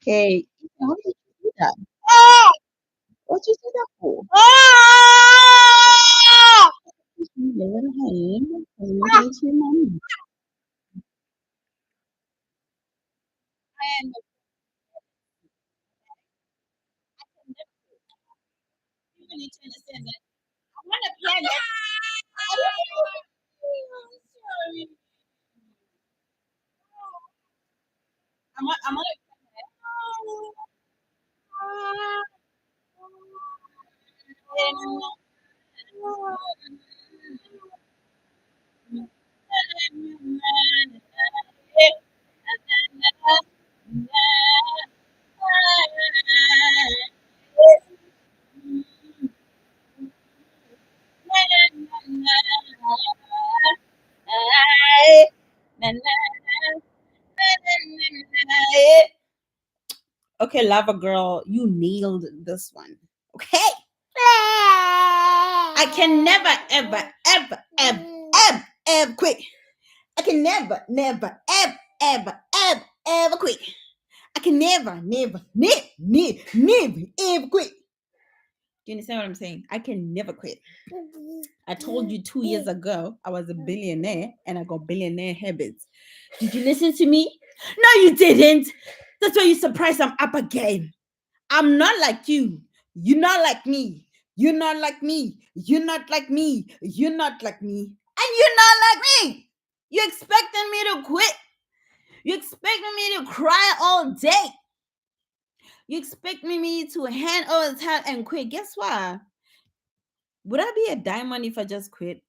Okay. How did you do that? What did you do that for? Just leave your little hand and give it to your mommy. And you need to understand that I want a piano. Sorry. I'm on Okay, Lava Girl, you nailed this one. Okay. I can never, ever, ever, ever, ever, ever quit. I can never, never, ever, ever, ever, ever quit. I can never, never, never, ever quit. Do you understand what I'm saying? I can never quit. I told you 2 years ago I was a billionaire and I got billionaire habits. Did you listen to me? No, you didn't. That's why you're surprised I'm up again. I'm not like you. You're not like me. You're not like me. You're not like me. You're not like me. And you're not like me. You expecting me to quit. You expecting me to cry all day. You expecting me to hand over the towel and quit. Guess what? Would I be a diamond if I just quit?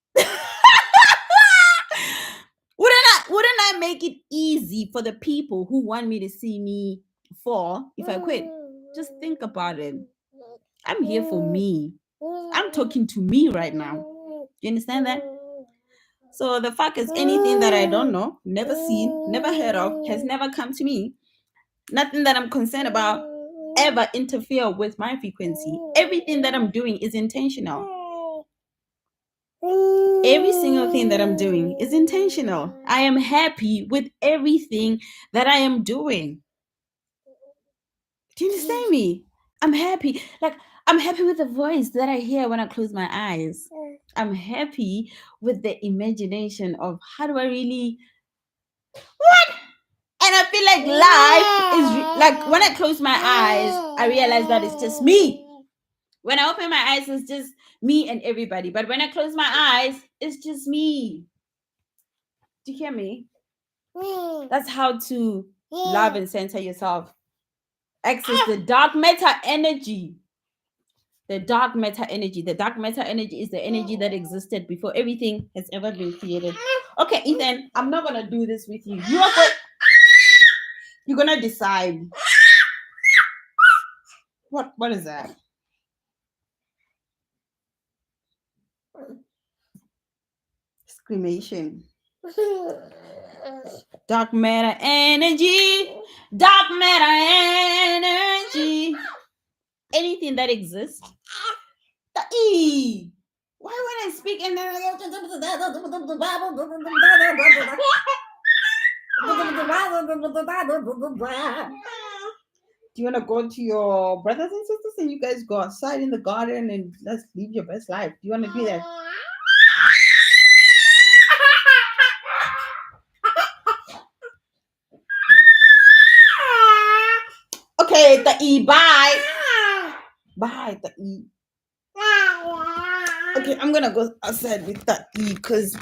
Wouldn't I make it easy for the people who want me to see me fall if I quit? Just think about it. I'm here for me. I'm talking to me right now. You understand that? So the fact is anything that I don't know, never seen, never heard of, has never come to me, nothing that I'm concerned about ever interfere with my frequency. Everything that I'm doing is intentional. Every single thing that I'm doing is intentional. I am happy with everything that I am doing. Do you understand me? I'm happy. Like, I'm happy with the voice that I hear when I close my eyes. I'm happy with the imagination of how do I really. What? And I feel like life is like when I close my eyes, I realize that it's just me. When I open my eyes, it's just me and everybody. But when I close my eyes, it's just me. Do you hear me? That's how to love and center yourself. Access the dark matter energy. The dark matter energy. The dark matter energy is the energy that existed before everything has ever been created. Okay, Ethan, I'm not gonna do this with you. You're gonna decide. What is that? Exclamation. Dark matter energy. Dark matter energy. Anything that exists. The E. Why when I speak and then do you want to go to your brothers and sisters and you guys go outside in the garden and let's live your best life? Do you want to do that? Okay, the E, bye. Bye, the E. Okay, I'm gonna go outside with the E because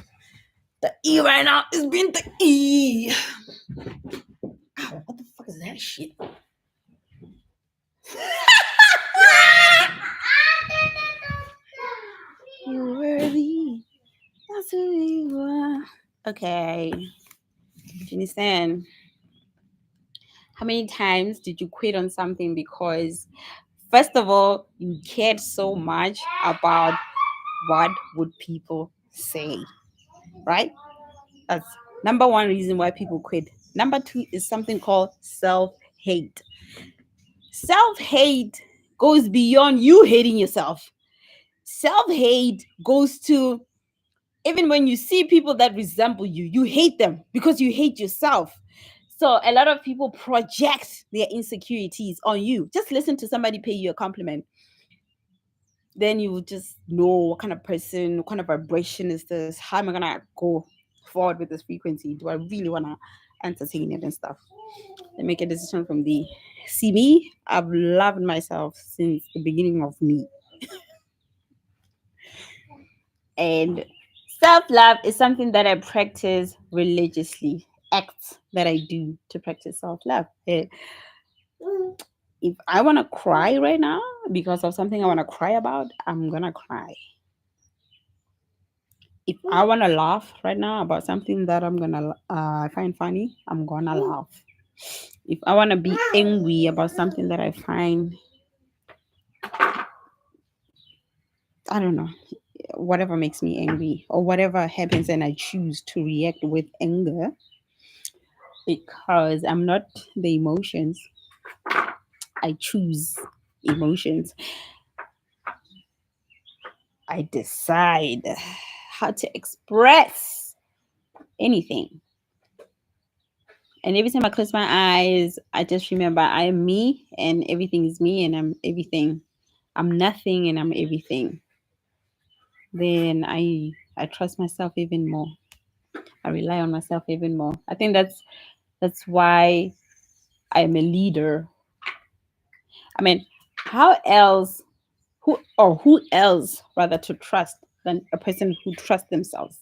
the E right now is being the E. Ow, what the fuck is that shit? You're worthy. That's who you are. Okay. Do you understand? How many times did you quit on something because, first of all, you cared so much about what would people say, right? That's number one reason why people quit. Number two is something called self-hate. Self-hate goes beyond you hating yourself. Self-hate goes to, even when you see people that resemble you, you hate them because you hate yourself. So a lot of people project their insecurities on you. Just listen to somebody pay you a compliment. Then you will just know what kind of person, what kind of vibration is this? How am I gonna go forward with this frequency? Do I really wanna entertain it and stuff? And make a decision from the see me. I've loved myself since the beginning of me. And self love is something that I practice religiously, acts that I do to practice self love. If I want to cry right now because of something I want to cry about, I'm going to cry. If I want to laugh right now about something that I'm going to find funny, I'm going to laugh. If I want to be angry about something that I find, I don't know, whatever makes me angry or whatever happens and I choose to react with anger, because I'm not the emotions. I choose emotions. I decide how to express anything. And every time I close my eyes, I just remember I am me and everything is me and I'm everything. I'm nothing and I'm everything. Then I trust myself even more. I rely on myself even more. I think that's why I'm a leader. I mean, how else who else rather to trust than a person who trusts themselves?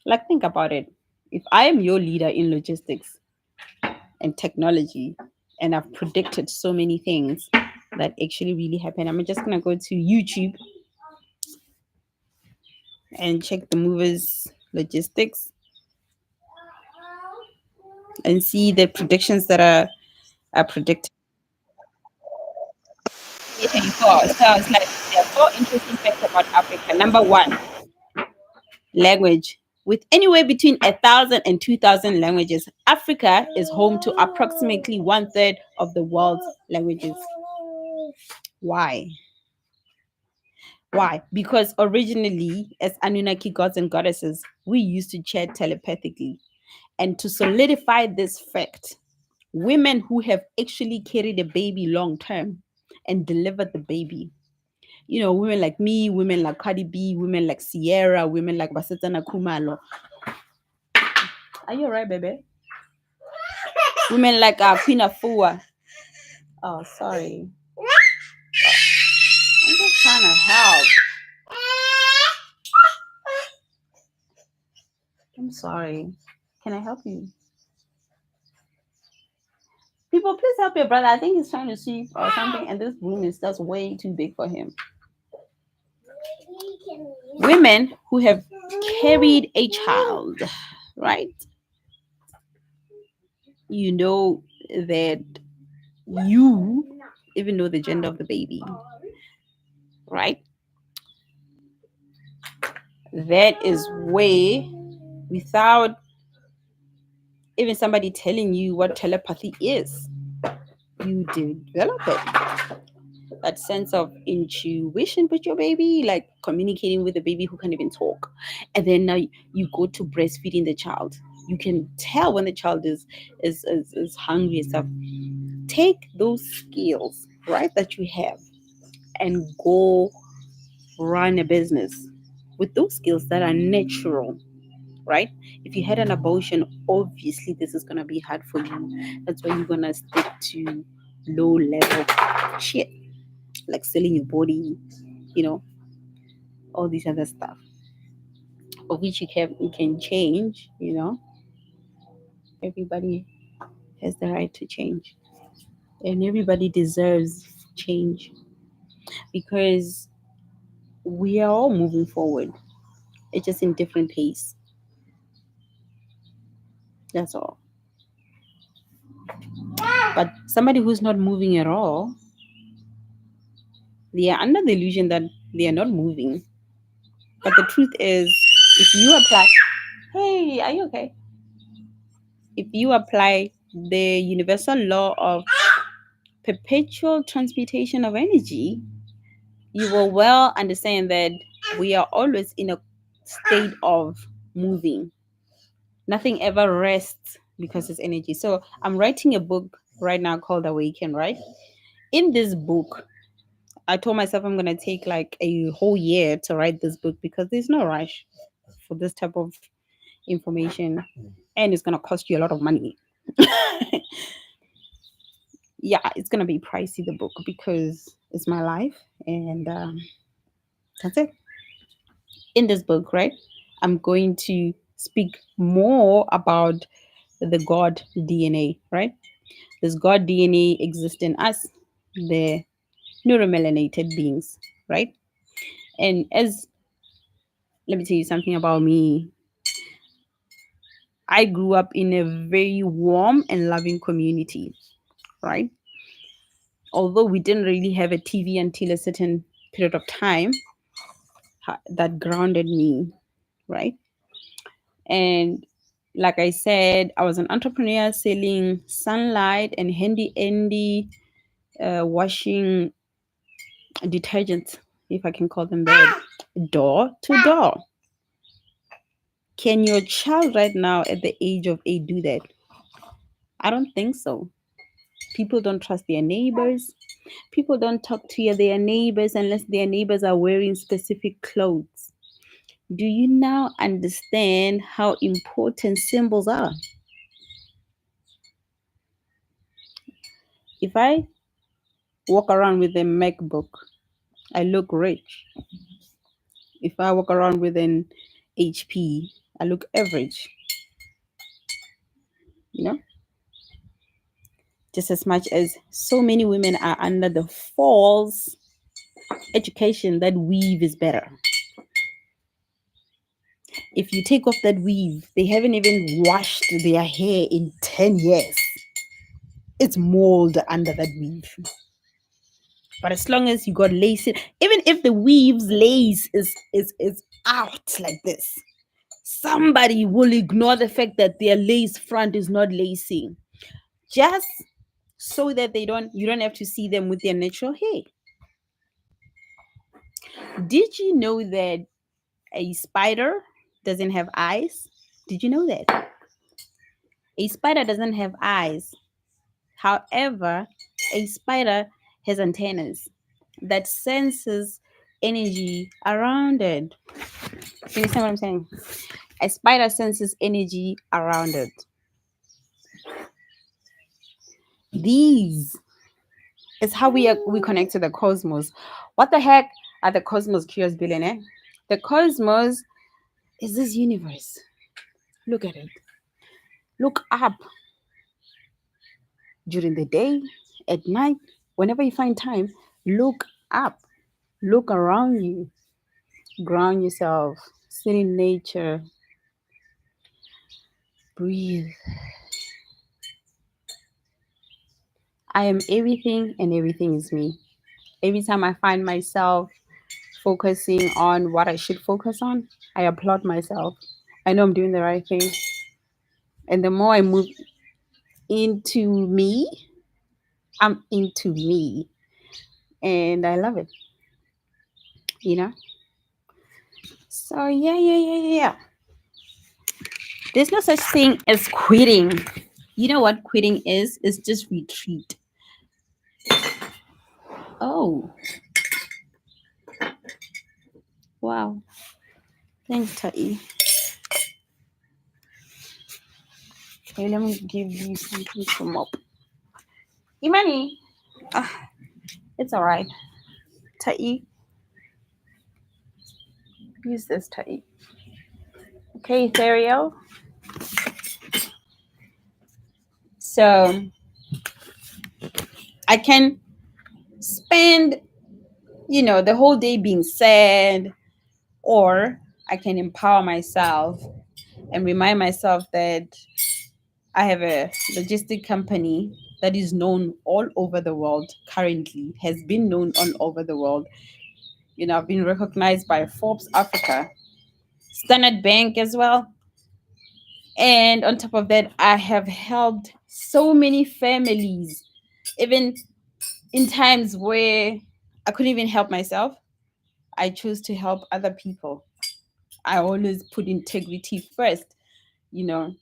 Like, think about it. If I am your leader in logistics and technology and I've predicted so many things that actually really happen, I'm just gonna go to YouTube and check the movers logistics and see the predictions that are predicted. 2024. So it's like there are four interesting facts about Africa. Number one, language. With anywhere between 1,000 and 2,000 languages, Africa is home to approximately one third of the world's languages. Why? Why? Because originally, as Anunnaki gods and goddesses, we used to chat telepathically. And to solidify this fact, women who have actually carried a baby long term and delivered the baby, women like me, women like Cardi B, women like Sierra, women like Basetsana Kumalo. Are you alright, baby? Women like Queen Afua. Oh, sorry. I'm just trying to help. I'm sorry. Can I help you? People, please help your brother. I think he's trying to sleep or something, and this room is just way too big for him. Women who have carried a child, right? You know that you even know the gender of the baby, right? That is way, without even somebody telling you what telepathy is, you develop it. That sense of intuition with your baby, like communicating with a baby who can't even talk. And then now you go to breastfeeding the child. You can tell when the child is hungry and stuff. Take those skills, right, that you have and go run a business with those skills that are natural, right? If you had an abortion, obviously this is gonna be hard for you. That's why you're gonna stick to low level shit, like selling your body, you know, all these other stuff, of which you can change. Everybody has the right to change, and everybody deserves change because we are all moving forward. It's just in different pace. That's all. But somebody who's not moving at all, they are under the illusion that they are not moving. But the truth is, if you apply, hey, are you okay? If you apply the universal law of perpetual transmutation of energy, you will well understand that we are always in a state of moving. Nothing ever rests because it's energy. So I'm writing a book right now called Awaken, right? In this book, I told myself I'm going to take like a whole year to write this book because there's no rush for this type of information, and it's going to cost you a lot of money. Yeah, it's going to be pricey, the book, because it's my life, and that's it. In this book, right, I'm going to speak more about the God DNA, right? This God DNA exists in us, the neuromelanated beings, right? And as let me tell you something about me. I grew up in a very warm and loving community, right? Although we didn't really have a TV until a certain period of time, that grounded me, right? And like I said, I was an entrepreneur selling sunlight and handy Andy washing detergents, if I can call them that, door to door. Can your child right now at the age of 8 do that? I don't think so. People don't trust their neighbors. People don't talk to their neighbors unless their neighbors are wearing specific clothes. Do you now understand how important symbols are? If I walk around with a MacBook, I look rich. If I walk around with an HP, I look average. You know, just as much as so many women are under the false education that weave is better. If you take off that weave, they haven't even washed their hair in 10 years. It's mold under that weave. But as long as you got lace, even if the weave's lace is out like this, somebody will ignore the fact that their lace front is not lacing, just so that you don't have to see them with their natural hair. Did you know that a spider doesn't have eyes? Did you know that? A spider doesn't have eyes. However, a spider has antennas that senses energy around it. You understand what I'm saying? A spider senses energy around it. These is how we connect to the cosmos. What the heck are the cosmos, curious billionaire? The cosmos is this universe. Look at it. Look up during the day, at night, whenever you find time, look up. Look around you. Ground yourself. Sit in nature. Breathe. I am everything and everything is me. Every time I find myself focusing on what I should focus on, I applaud myself. I know I'm doing the right thing. And the more I move into me, I'm into me. And I love it, you know? So, yeah. There's no such thing as quitting. You know what quitting is? It's just retreat. Oh, wow. Thanks, Tai. Okay, let me give you something to mop. Imani, it's all right. Tai, use this, Tai. Okay, Ethereal. So I can spend, the whole day being sad, or I can empower myself and remind myself that I have a logistic company that is known all over the world currently, has been known all over the world. I've been recognized by Forbes Africa, Standard Bank as well. And on top of that, I have helped so many families, even in times where I couldn't even help myself. I chose to help other people. I always put integrity first, you know,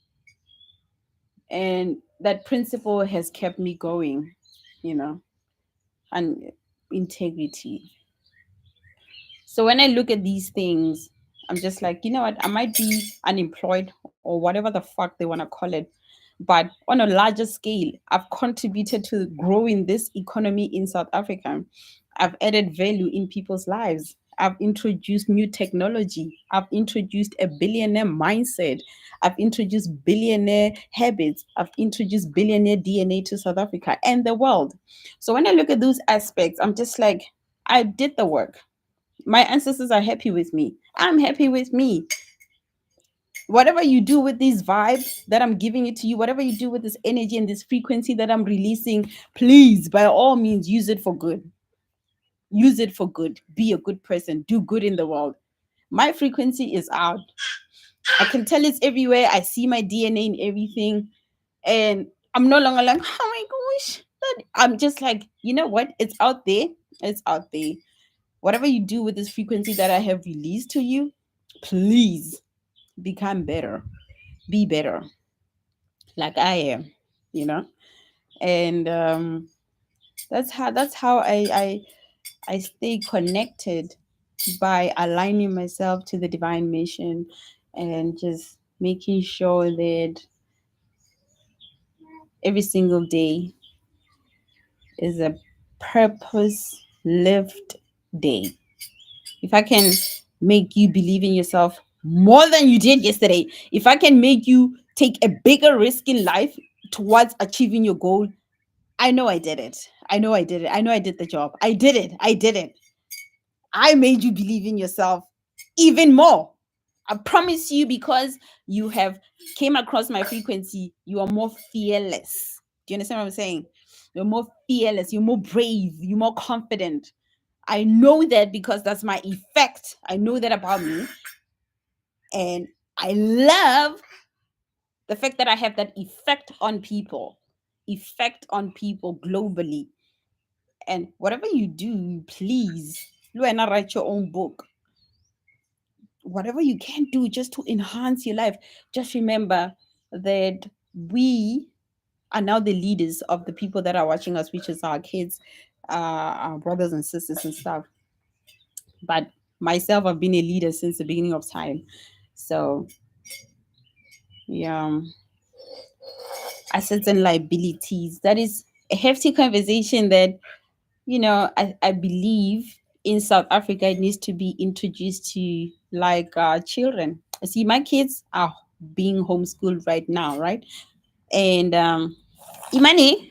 and that principle has kept me going, you know, and integrity. So when I look at these things, I'm just like, you know what? I might be unemployed or whatever the fuck they want to call it. But on a larger scale, I've contributed to growing this economy in South Africa. I've added value in people's lives. I've introduced new technology. I've introduced a billionaire mindset. I've introduced billionaire habits. I've introduced billionaire DNA to South Africa and the world. So when I look at those aspects, I'm just like, I did the work. My ancestors are happy with me. I'm happy with me. Whatever you do with this vibe that I'm giving it to you, whatever you do with this energy and this frequency that I'm releasing, please, by all means, use it for good. Use it for good. Be a good person. Do good in the world. My frequency is out. I can tell it's everywhere. I see my DNA in everything. And I'm no longer like, oh my gosh. I'm just like, you know what? It's out there. It's out there. Whatever you do with this frequency that I have released to you, please become better. Be better. Like I am, you know? And that's how I stay connected, by aligning myself to the divine mission and just making sure that every single day is a purpose lived day. If I can make you believe in yourself more than you did yesterday, if I can make you take a bigger risk in life towards achieving your goal, I know I did it. I know I did it. I know I did the job. I did it. I did it. I made you believe in yourself even more. I promise you, because you have came across my frequency, you are more fearless. Do you understand what I'm saying? You're more fearless, you're more brave, you're more confident. I know that because that's my effect. I know that about me. And I love the fact that I have that effect on people globally. And whatever you do, please, Luena, write your own book. Whatever you can do just to enhance your life. Just remember that we are now the leaders of the people that are watching us, which is our kids, our brothers and sisters and stuff. But myself, I've been a leader since the beginning of time. So, yeah, assets and liabilities. That is a hefty conversation that, I believe in South Africa, it needs to be introduced to like children. See, my kids are being homeschooled right now, right? And Imani,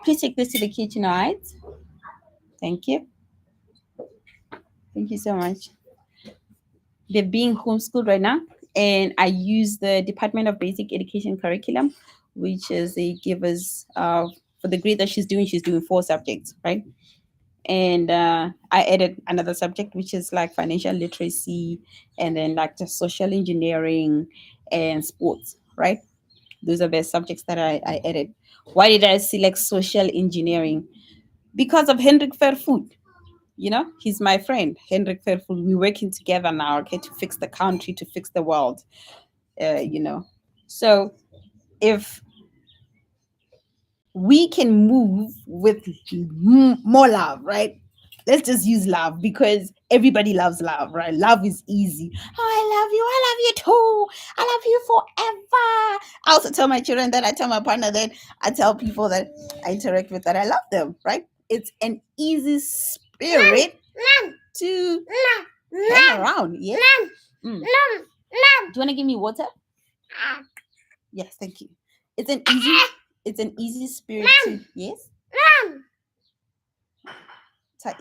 please take this to the kitchen, all right? Thank you. Thank you so much. They're being homeschooled right now, and I use the Department of Basic Education curriculum, which is they give us for the grade that she's doing 4 subjects, right? And I added another subject, which is like financial literacy, and then like just social engineering and sports, right? Those are the subjects that I added. Why did I select social engineering? Because of Hendrik Vervoet. He's my friend, Hendrik Vervoet. We're working together now, okay, to fix the country, to fix the world. So if we can move with more love, right? Let's just use love, because everybody loves love, right? Love is easy. Oh, I love you. I love you too. I love you forever. I also tell my children that. I tell my partner that. I tell people that I interact with that I love them, right? It's an easy spirit to hang around. Yes. Mm. Do you want to give me water? Yes, thank you. It's an easy spirit to, yes. Tai.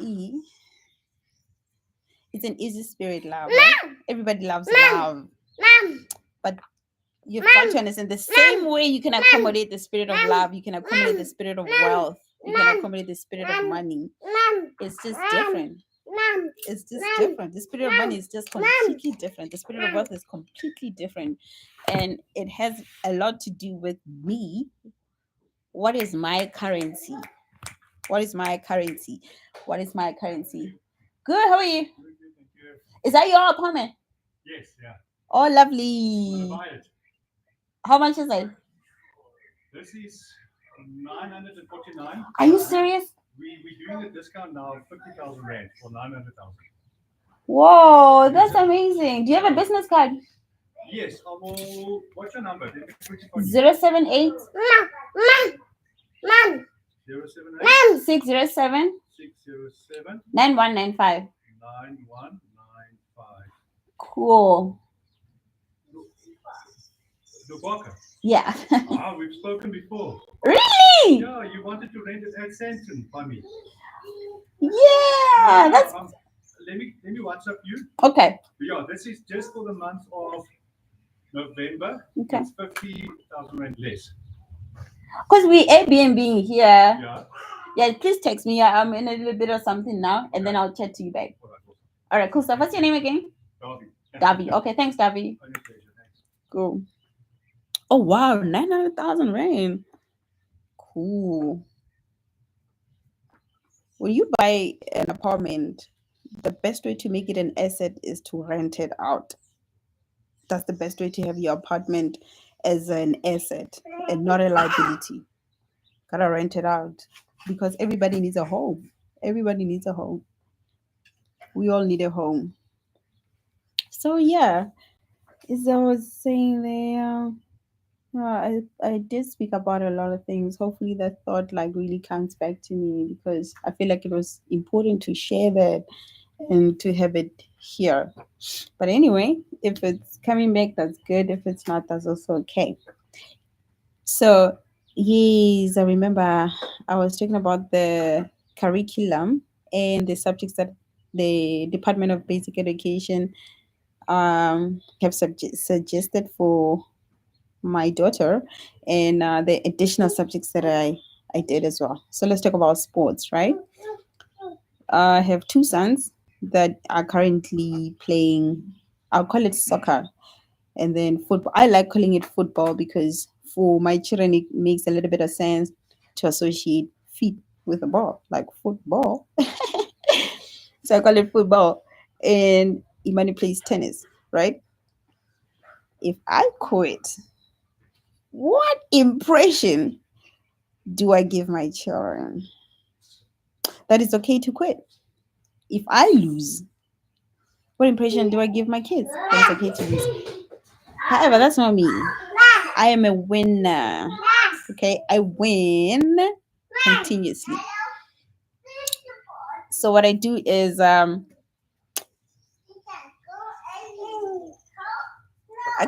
It's an easy spirit love, right? Everybody loves love. But You've got to understand the same way you can accommodate the spirit of love, you can accommodate the spirit of wealth, you can accommodate the spirit of money. It's just different. It's just different. The spirit of money is just completely different. The spirit of wealth is completely different. And it has a lot to do with me. What is my currency? What is my currency? What is my currency? Good, how are you? Is that your apartment? Yes, yeah. Oh, lovely. Buy it. How much is it? This is 949. Are you serious? We're doing a discount now, 50,000 rand for 900,000. Whoa, that's amazing. Do you have a business card? Yes, I will. What's your number? Let me put it for you. 078 078 607 607 9195. 9195. Cool. Lubaka. Yeah. We've spoken before. Really? Yeah, you wanted to rent it at Santon by me. Yeah, that's Let me WhatsApp you. okay. Yeah, this is just for the month of November. Okay. It's 50,000 rand less. Because we Airbnb here. Yeah. Yeah, please text me. I'm in a little bit of something now, and then I'll chat to you back. All right, cool stuff. What's your name again? Darby. Darby. Okay, thanks, Darby. On your pleasure. Thanks. Cool. Oh wow, 900,000 rand. Cool. When you buy an apartment, the best way to make it an asset is to rent it out. That's the best way to have your apartment as an asset and not a liability. Gotta rent it out because everybody needs a home. Everybody needs a home. We all need a home. So yeah, as I was saying there, I did speak about a lot of things. Hopefully that thought like really comes back to me because I feel like it was important to share that and to have it here. But anyway, if it's coming back, that's good. If it's not, that's also okay. So yes, I remember I was talking about the curriculum and the subjects that the Department of Basic Education have suggested for my daughter, and the additional subjects that I did as well. So let's talk about sports, right? I have two sons that are currently playing. I'll call it soccer, and then football. I like calling it football because for my children it makes a little bit of sense to associate feet with a ball, like football. So I call it football, and Imani plays tennis, right? If I quit, what impression do I give my children? That it's okay to quit. If I lose, what impression do I give my kids? That it's okay to lose. However, that's not me. I am a winner. Okay, I win continuously. So what I do is I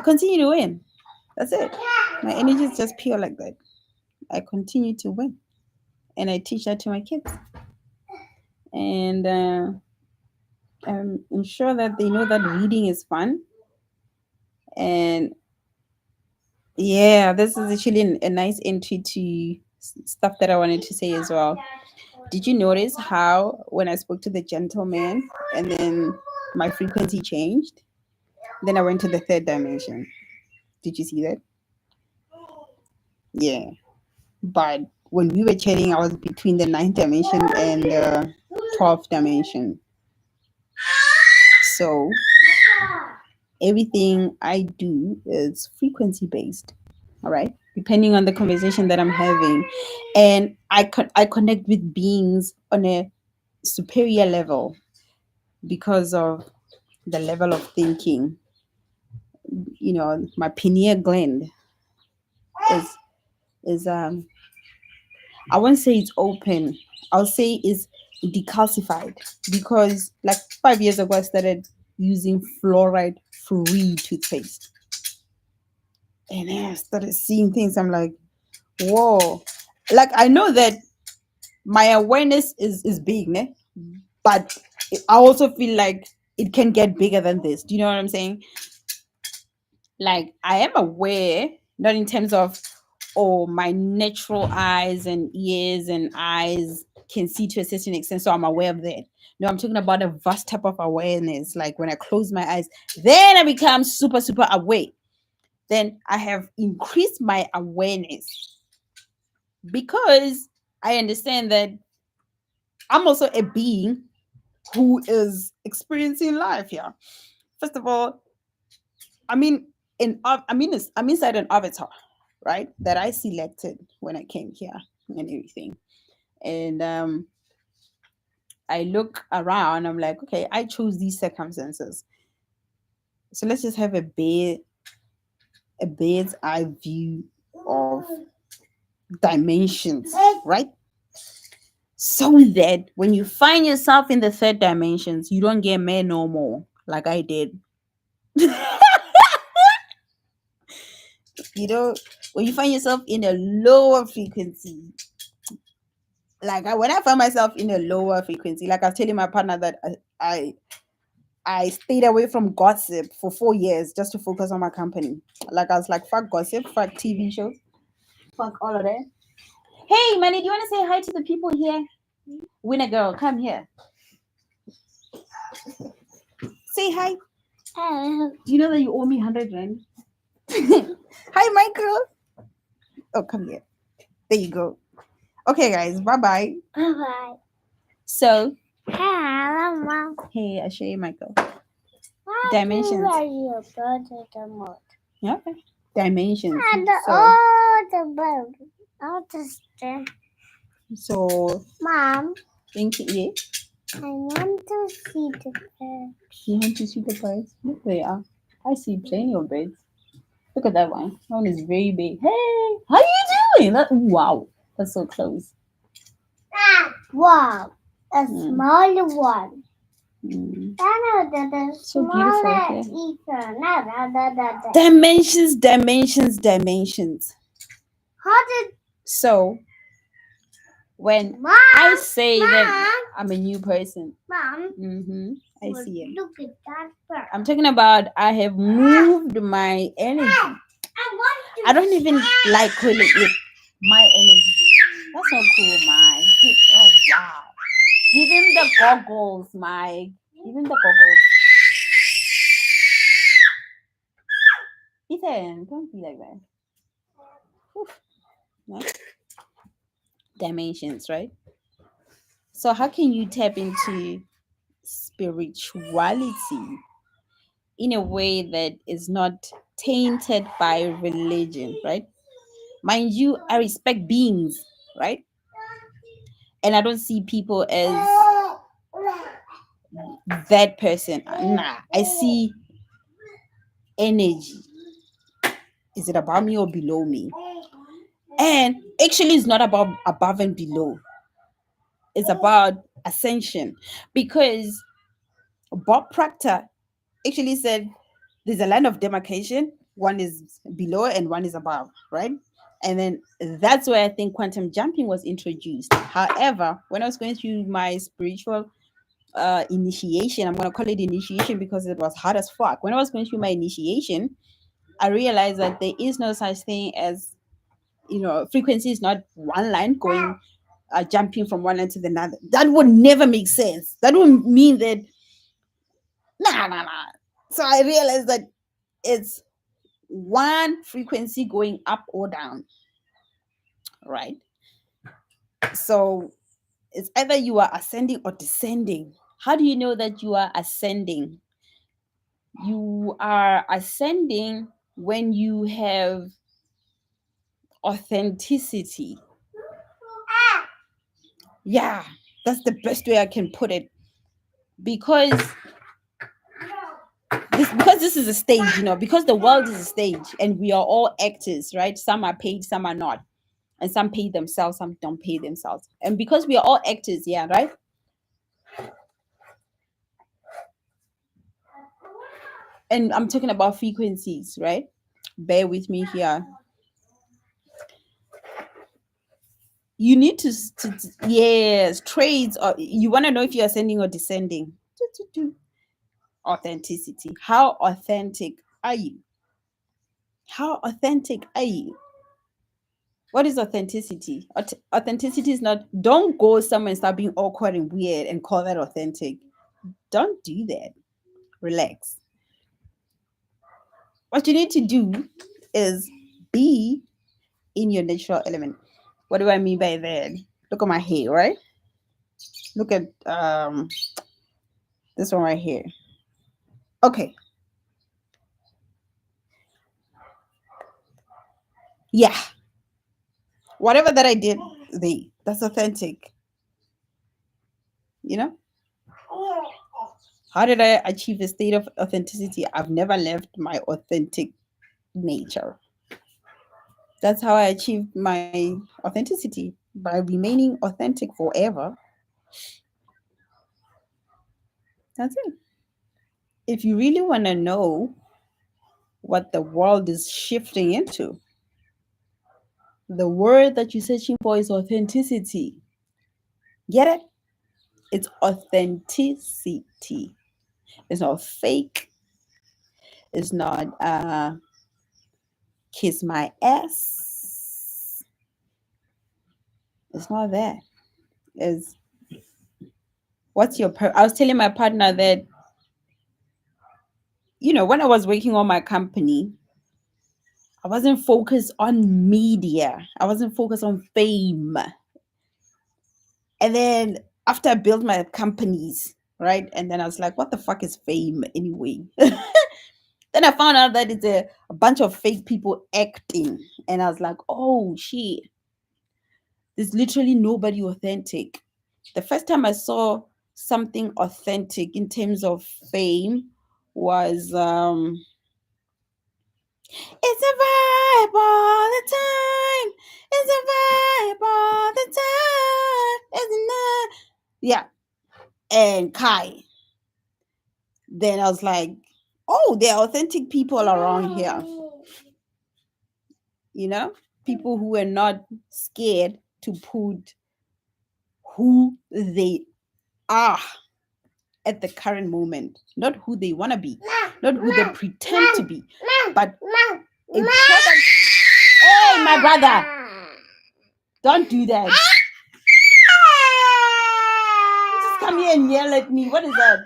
continue to win. That's it. My energy is just pure like that. I continue to win, and I teach that to my kids, and ensure that they know that reading is fun. And yeah, this is actually a nice entry to stuff that I wanted to say as well. Did you notice how when I spoke to the gentleman and then my frequency changed? Then I went to the third dimension. Did you see that? Yeah. But when we were chatting, I was between the ninth dimension and the 12th dimension. So everything I do is frequency based. All right. Depending on the conversation that I'm having. And I connect with beings on a superior level because of the level of thinking. My pineal gland is is I won't say it's open. I'll say it's decalcified because like 5 years ago I started using fluoride free toothpaste. And then I started seeing things. I'm like, whoa. Like I know that my awareness is big, ne? But I also feel like it can get bigger than this. Do you know what I'm saying? Like I am aware, not in terms of my natural eyes and ears and eyes can see to a certain extent, so I'm aware of that. No, I'm talking about a vast type of awareness. Like when I close my eyes, then I become super, super aware. Then I have increased my awareness because I understand that I'm also a being who is experiencing life here. First of all, I mean, I'm inside an avatar, right? That I selected when I came here and everything. And I look around. I'm like, okay, I chose these circumstances. So let's just have a bird's eye view of dimensions, right? So that when you find yourself in the third dimensions, you don't get mad no more, like I did. You know, when you find yourself in a lower frequency, when I find myself in a lower frequency, like I was telling my partner that I stayed away from gossip for 4 years just to focus on my company. Like I was like, fuck gossip, fuck TV shows, fuck all of that. Hey, Manny, do you want to say hi to the people here? Winner girl, come here. Say hi. Do you know that you owe me 100 rand? Hi, Michael. Oh, come here. There you go. Okay, guys. Bye bye. Bye bye. So, Hi, Mom. hey, I show you Michael. Why Dimensions. do you wear your brother the most? Yeah. Okay. Dimensions. And So, all the bird. All the stuff. so Mom, think yeah. I want to see the bird. You want to see the birds? Look, they are. I see plenty of birds. Look at that one. That one is very big. Hey, how are you doing? Wow, that's so close. Wow, a Mm. smaller one. Mm. The So beautiful, smaller yeah. ether. Dimensions, dimensions, dimensions. How did So when Mom? I say that Mom, I'm a new person, Mom, I see it. look at that bird. I'm talking about I have moved my energy. I don't even like calling it my energy. That's so cool, Mike. Oh wow. Give him the goggles, Mike. Give him the goggles. Ethan, don't be like that. Oof. No? Dimensions, right? So how can you tap into spirituality in a way that is not tainted by religion, right? Mind you, I respect beings, right? And I don't see people as that person. Nah, I see energy. Is it above me or below me? And actually, it's not about above and below. It's about ascension. Because Bob Proctor actually said there's a line of demarcation. One is below and one is above, right? And then that's where I think quantum jumping was introduced. However, when I was going through my spiritual initiation, I'm going to call it initiation because it was hard as fuck. When I was going through my initiation, I realized that there is no such thing as, frequency is not one line going, jumping from one line to the other. That would never make sense. That would mean that, nah. So I realized that it's one frequency going up or down, right? So it's either you are ascending or descending. How do you know that you are ascending? You are ascending when you have authenticity. Yeah, that's the best way I can put it. Because this is a stage, because the world is a stage and we are all actors, right? Some are paid, some are not. And some pay themselves, some don't pay themselves. And because we are all actors, yeah, right? And I'm talking about frequencies, right? Bear with me here. You need to yes, trades, or you want to know if you're ascending or descending. Authenticity. How authentic are you? How authentic are you? What is authenticity? Authenticity is not, don't go somewhere and start being awkward and weird and call that authentic. Don't do that. Relax. What you need to do is be in your natural element. What do I mean by that? Look at my hair, right? Look at this one right here. Okay. Yeah. Whatever that I did, that's authentic. You know? How did I achieve a state of authenticity? I've never left my authentic nature. That's how I achieved my authenticity, by remaining authentic forever. That's it. If you really want to know what the world is shifting into, the word that you're searching for is authenticity. Get it? It's authenticity. It's not fake. It's not kiss my ass. It's not that. It's what's your I was telling my partner that, when I was working on my company, I wasn't focused on media. I wasn't focused on fame. And then after I built my companies, right? And then I was like, what the fuck is fame anyway? Then I found out that it's a bunch of fake people acting. And I was like, oh shit. There's literally nobody authentic. The first time I saw something authentic in terms of fame was it's a vibe all the time. It's a vibe all the time. Isn't it? Yeah. And Kai. Then I was like, oh, there are authentic people around here. People who are not scared to put who they are at the current moment, not who they want to be, not who they pretend to be, but a product. Hey, my brother, don't do that. Just come here and yell at me. What is that?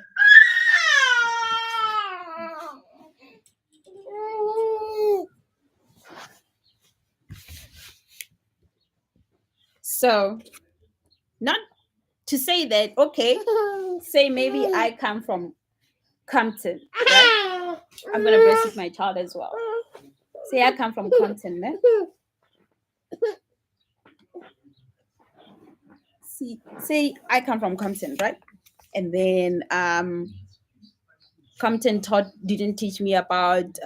So, not to say that, okay, say maybe I come from Compton, right? I'm going to breastfeed my child as well. Say I come from Compton, man. Say I come from Compton, right? And then Compton didn't teach me about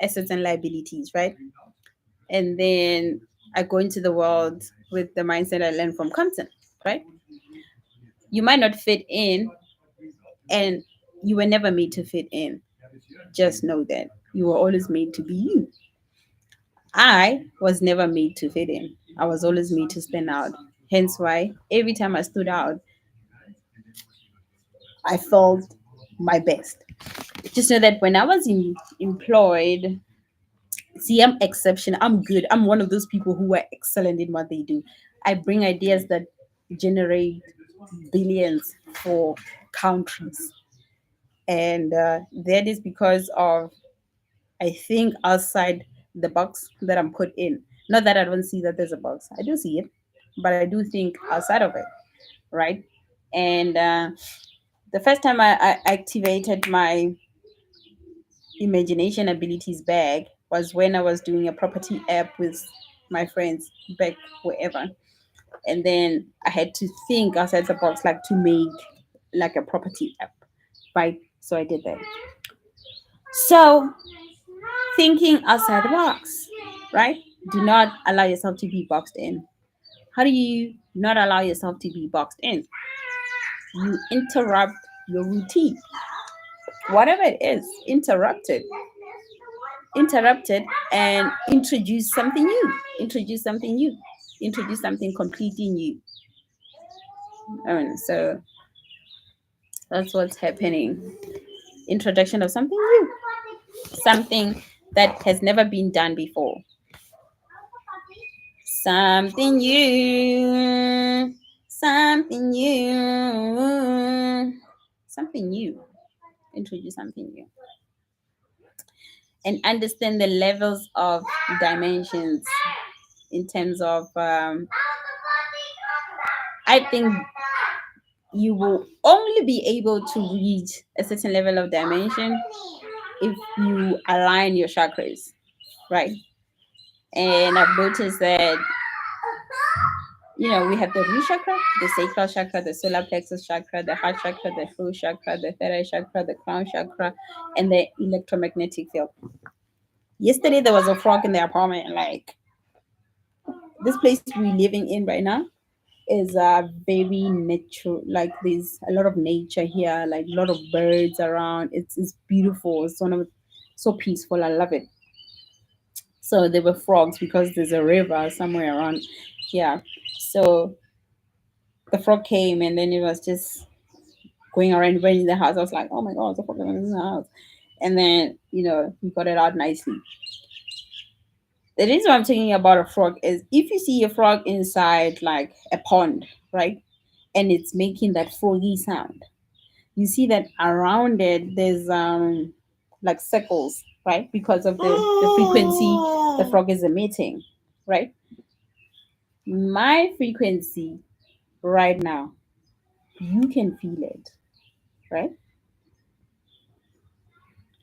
assets and liabilities, right? And then I go into the world with the mindset I learned from Compton, right? You might not fit in, and you were never made to fit in. Just know that you were always made to be you. I was never made to fit in. I was always made to stand out. Hence why every time I stood out, I felt my best. Just know that when I was employed, see, I'm exceptional. I'm good. I'm one of those people who are excellent in what they do. I bring ideas that generate billions for countries. And that is because of, I think, outside the box that I'm put in. Not that I don't see that there's a box. I do see it, but I do think outside of it, right? And the first time I activated my imagination abilities bag was when I was doing a property app with my friends back wherever. And then I had to think outside the box, like to make like a property app, right? So I did that. So thinking outside the box, right? Do not allow yourself to be boxed in. How do you not allow yourself to be boxed in? You interrupt your routine. Whatever it is, interrupt it. Interrupt it and introduce something new. Introduce something new. Introduce something completely new. So that's what's happening. Introduction of something new. Something that has never been done before. Something new, something new, something new. Introduce something new. And understand the levels of dimensions in terms of, I think you will only be able to reach a certain level of dimension if you align your chakras, right? And I've noticed that, we have the root chakra, the sacral chakra, the solar plexus chakra, the heart chakra, the throat chakra, the thyroid chakra, the crown chakra, and the electromagnetic field. Yesterday there was a frog in the apartment. Like, this place we're living in right now is very natural. Like, there's a lot of nature here, like a lot of birds around. It's beautiful. It's so peaceful. I love it. So there were frogs because there's a river somewhere around here. So the frog came and then it was just going around in the house. I was like, oh my god, the frog is in the house. And then, we got it out nicely. The reason I'm talking about a frog is if you see a frog inside like a pond, right? And it's making that froggy sound. You see that around it there's like circles, right? Because of the frequency the frog is emitting, right? My frequency right now, you can feel it, right?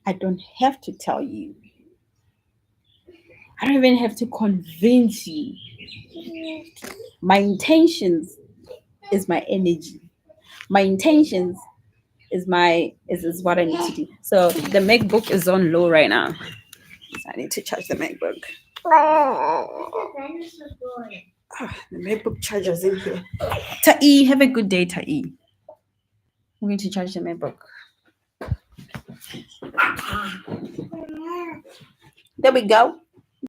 I don't have to tell you. I don't even have to convince you. My intentions is my energy. My intentions is what I need to do. So the MacBook is on low right now. So I need to charge the MacBook. The MacBook charger's in here. Tai, have a good day, Tai. I'm going to charge the MacBook. There we go.